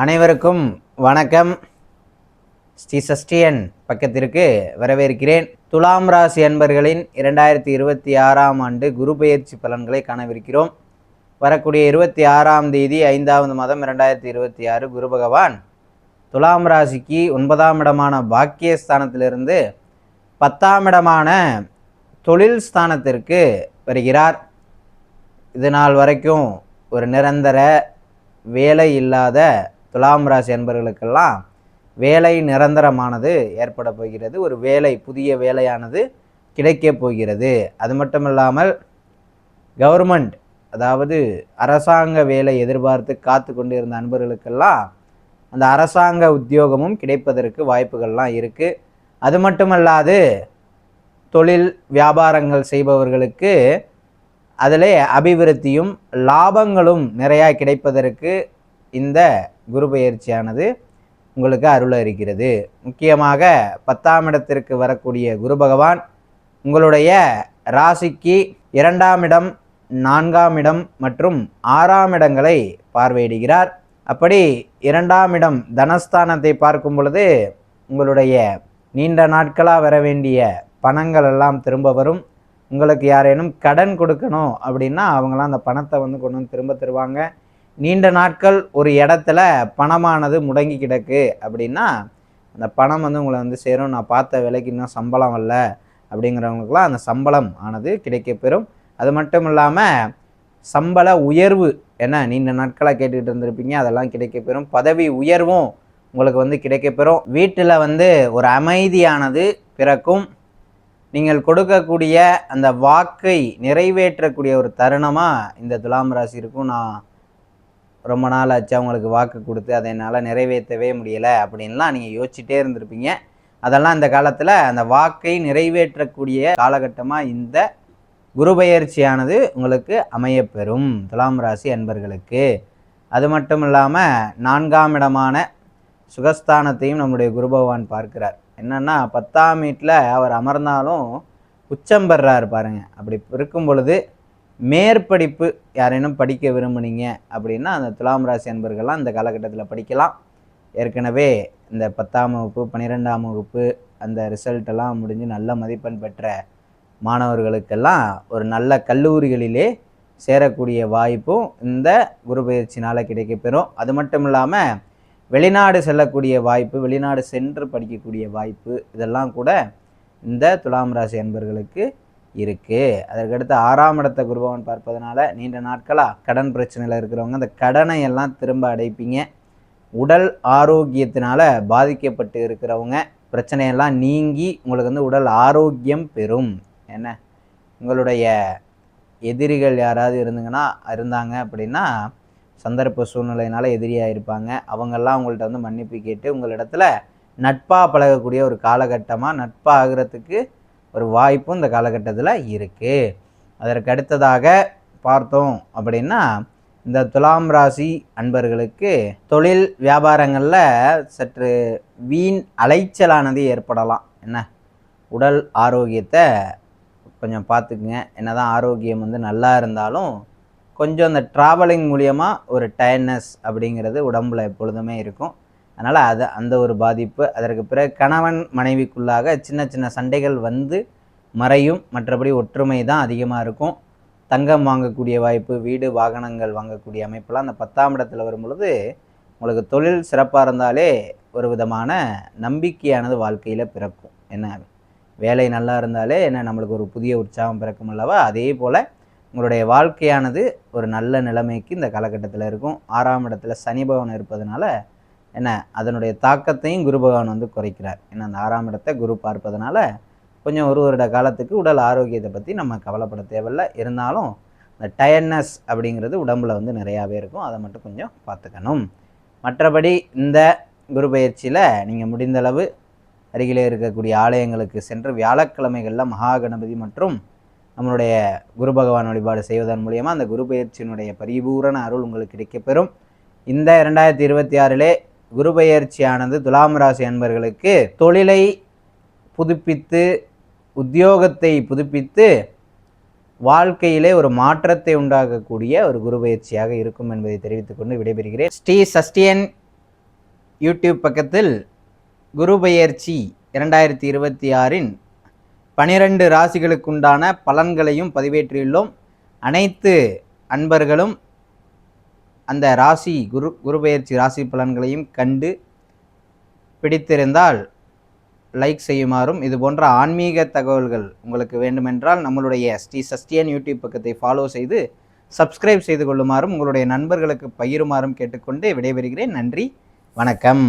அனைவருக்கும் வணக்கம். ஸ்ரீ சஷ்டியன் பக்கத்திற்கு வரவேற்கிறேன். துலாம் ராசி அன்பர்களின் 2026ஆம் ஆண்டு குரு பெயர்ச்சி பலன்களை காணவிருக்கிறோம். வரக்கூடிய 26ஆம் தேதி 5வது மாதம் 2026 குரு பகவான் துலாம் ராசிக்கு 9ஆம் இடமான பாக்கியஸ்தானத்திலிருந்து 10ஆம் இடமான தொழில் ஸ்தானத்திற்கு வருகிறார். இது நாள் வரைக்கும் ஒரு நிரந்தர வேலை இல்லாத துலாம் ராசி அன்பர்களுக்கெல்லாம் வேலை நிரந்தரமானது ஏற்பட போகிறது. ஒரு வேலை, புதிய வேலையானது கிடைக்கப் போகிறது. அது மட்டும் இல்லாமல் கவர்மெண்ட், அதாவது அரசாங்க வேலை எதிர்பார்த்து காத்து கொண்டு இருந்த அன்பர்களுக்கெல்லாம் அந்த அரசாங்க உத்தியோகமும் கிடைப்பதற்கு வாய்ப்புகள்லாம் இருக்குது. அது மட்டுமல்லாது தொழில் வியாபாரங்கள் செய்பவர்களுக்கு அதிலே அபிவிருத்தியும் லாபங்களும் நிறையா கிடைப்பதற்கு இந்த குரு பெயர்ச்சியானது உங்களுக்கு அருள இருக்கிறது. முக்கியமாக 10ஆம் இடத்திற்கு வரக்கூடிய குரு பகவான் உங்களுடைய ராசிக்கு 2ஆம் இடம், 4ஆம் இடம் மற்றும் 6ஆம் இடங்களை பார்வையிடுகிறார். அப்படி 2ஆம் இடம் தனஸ்தானத்தை பார்க்கும் பொழுது உங்களுடைய நீண்ட நாட்களாக வர வேண்டிய பணங்கள் எல்லாம் திரும்ப வரும். உங்களுக்கு யாரேனும் கடன் கொடுக்கணும் அப்படின்னா அவங்களாம் அந்த பணத்தை கொண்டு வந்து திரும்ப தருவாங்க. நீண்ட நாட்கள் ஒரு இடத்துல பணமானது முடங்கி கிடக்கு அப்படின்னா அந்த பணம் உங்களை சேரும். நான் பார்த்த வேலைக்கு இன்னும் சம்பளம் வரல அப்படிங்கிறவங்களுக்குலாம் அந்த சம்பளம் ஆனது கிடைக்கப்பெறும். அது மட்டும் இல்லாமல் சம்பள உயர்வு, ஏன்னா நீண்ட நாட்களாக கேட்டுக்கிட்டு இருந்திருப்பீங்க, அதெல்லாம் கிடைக்கப்பெறும். பதவி உயர்வும் உங்களுக்கு கிடைக்கப்பெறும். வீட்டில் ஒரு அமைதியானது பிறக்கும். நீங்கள் கொடுக்கக்கூடிய அந்த வாக்கை நிறைவேற்றக்கூடிய ஒரு தருணமாக இந்த துலாம் ராசி இருக்கும். நான் ரொம்ப நாள் ஆச்சு அவங்களுக்கு வாக்கு கொடுத்து அதை என்னால் நிறைவேற்றவே முடியலை அப்படின்லாம் நீங்கள் யோசிச்சுட்டே இருந்திருப்பீங்க. அதெல்லாம் இந்த காலத்தில் அந்த வாக்கை நிறைவேற்றக்கூடிய காலகட்டமாக இந்த குரு பெயர்ச்சியானது உங்களுக்கு அமையப்பெறும் துலாம் ராசி அன்பர்களுக்கு. அது மட்டும் இல்லாமல் 4ஆம் இடமான சுகஸ்தானத்தையும் நம்முடைய குரு பகவான் பார்க்கிறார். என்னென்னா 10ஆம் வீட்டில் அவர் அமர்ந்தாலும் உச்சம் பெறார் பாருங்க. அப்படி இருக்கும் பொழுது மேற்படிப்பு யாரேனும் படிக்க விரும்புனீங்க அப்படின்னா அந்த துலாம் ராசி அன்பர்கள்லாம் இந்த காலகட்டத்தில் படிக்கலாம். ஏற்கனவே இந்த 10ஆம் வகுப்பு 12ஆம் வகுப்பு அந்த ரிசல்ட்டெல்லாம் முடிஞ்சு நல்ல மதிப்பெண் பெற்ற மாணவர்களுக்கெல்லாம் ஒரு நல்ல கல்லூரிகளிலே சேரக்கூடிய வாய்ப்பும் இந்த குரு பெயர்ச்சினால் கிடைக்கப்பெறும். அது மட்டும் இல்லாமல் வெளிநாடு செல்லக்கூடிய வாய்ப்பு, வெளிநாடு சென்று படிக்கக்கூடிய வாய்ப்பு, இதெல்லாம் கூட இந்த துலாம் ராசி அன்பர்களுக்கு இருக்குது. அதற்கடுத்து 6ஆம் இடத்தை குரு பகவான் பார்ப்பதனால நீண்ட நாட்களாக கடன் பிரச்சனையில் இருக்கிறவங்க அந்த கடனை எல்லாம் திரும்ப அடைப்பீங்க. உடல் ஆரோக்கியத்தினால பாதிக்கப்பட்டு இருக்கிறவங்க பிரச்சனையெல்லாம் நீங்கி உங்களுக்கு உடல் ஆரோக்கியம் பெறும். என்ன, உங்களுடைய எதிரிகள் யாராவது இருந்தாங்க அப்படின்னா சந்தர்ப்ப சூழ்நிலையினால எதிரியாக இருப்பாங்க. அவங்கெல்லாம் உங்கள்கிட்ட மன்னிப்பு கேட்டு உங்களிடத்துல நட்பாக பழகக்கூடிய ஒரு காலகட்டமாக, நட்பாக ஆகிறதுக்கு ஒரு வாய்ப்பும் இந்த காலகட்டத்தில் இருக்குது. அதற்கு அடுத்ததாக பார்த்தோம் அப்படின்னா இந்த துலாம் ராசி அன்பர்களுக்கு தொழில் வியாபாரங்களில் சற்று வீண் அலைச்சலானது ஏற்படலாம். என்ன, உடல் ஆரோக்கியத்தை கொஞ்சம் பார்த்துக்குங்க. என்னதான் ஆரோக்கியம் நல்லா இருந்தாலும் கொஞ்சம் அந்த ட்ராவலிங் மூலியமாக ஒரு டயர்ட்னஸ் அப்படிங்கிறது உடம்புல எப்பொழுதுமே இருக்கும். அதனால் அந்த ஒரு பாதிப்பு. அதற்கு பிறகு கணவன் மனைவிக்குள்ளாக சின்ன சின்ன சண்டைகள் மறையும். மற்றபடி ஒற்றுமை தான் அதிகமாக இருக்கும். தங்கம் வாங்கக்கூடிய வாய்ப்பு, வீடு வாகனங்கள் வாங்கக்கூடிய அமைப்பெல்லாம் அந்த 10ஆம் இடத்துல வரும் பொழுது உங்களுக்கு தொழில் சிறப்பாக இருந்தாலே ஒரு விதமான நம்பிக்கையானது வாழ்க்கையில் பிறக்கும். என்ன, வேலை நல்லா இருந்தாலே நம்மளுக்கு ஒரு புதிய உற்சாகம் பிறக்கும் அல்லவா? அதே போல் உங்களுடைய வாழ்க்கையானது ஒரு நல்ல நிலைமைக்கு இந்த காலகட்டத்தில் இருக்கும். 6ஆம் இடத்துல சனி பகவான் இருப்பதனால அதனுடைய தாக்கத்தையும் குரு பகவான் குறைக்கிறார். ஏன்னா அந்த 6ஆம் இடத்தை குரு பார்ப்பதனால கொஞ்சம் ஒரு வருட காலத்துக்கு உடல் ஆரோக்கியத்தை பற்றி நம்ம கவலைப்பட தேவையில்லை. இருந்தாலும் இந்த டயர்ட்னஸ் அப்படிங்கிறது உடம்புல நிறையாவே இருக்கும். அதை மட்டும் கொஞ்சம் பார்த்துக்கணும். மற்றபடி இந்த குரு பயிற்சியில் நீங்கள் முடிந்தளவு அருகிலே இருக்கக்கூடிய ஆலயங்களுக்கு சென்று வியாழக்கிழமைகளில் மகா கணபதி மற்றும் நம்மளுடைய குரு பகவான் வழிபாடு செய்வதன் மூலியமாக அந்த குரு பயிற்சியினுடைய பரிபூரண அருள் உங்களுக்கு கிடைக்கப்பெறும். இந்த 2026 குரு பயிற்சியானது துலாம் ராசி அன்பர்களுக்கு தொழிலை புதுப்பித்து, உத்தியோகத்தை புதுப்பித்து, வாழ்க்கையிலே ஒரு மாற்றத்தை உண்டாக்கக்கூடிய ஒரு குரு பயிற்சியாக இருக்கும் என்பதை தெரிவித்துக் கொண்டு விடைபெறுகிறேன். ஸ்ரீ சஷ்டியன் யூடியூப் பக்கத்தில் குரு பெயர்ச்சி 2026 12 ராசிகளுக்குண்டான பலன்களையும் பதிவேற்றியுள்ளோம். அனைத்து அன்பர்களும் அந்த குரு பெயர்ச்சி ராசி பலன்களையும் கண்டு பிடித்திருந்தால் லைக் செய்யுமாறும், இது போன்ற ஆன்மீக தகவல்கள் உங்களுக்கு வேண்டுமென்றால் நம்மளுடைய ஸ்ரீ சஷ்டியன் யூடியூப் பக்கத்தை ஃபாலோ செய்து சப்ஸ்கிரைப் செய்து கொள்ளுமாறும் உங்களுடைய நண்பர்களுக்கு பகிருமாறும் கேட்டுக்கொண்டு விடைபெறுகிறேன். நன்றி, வணக்கம்.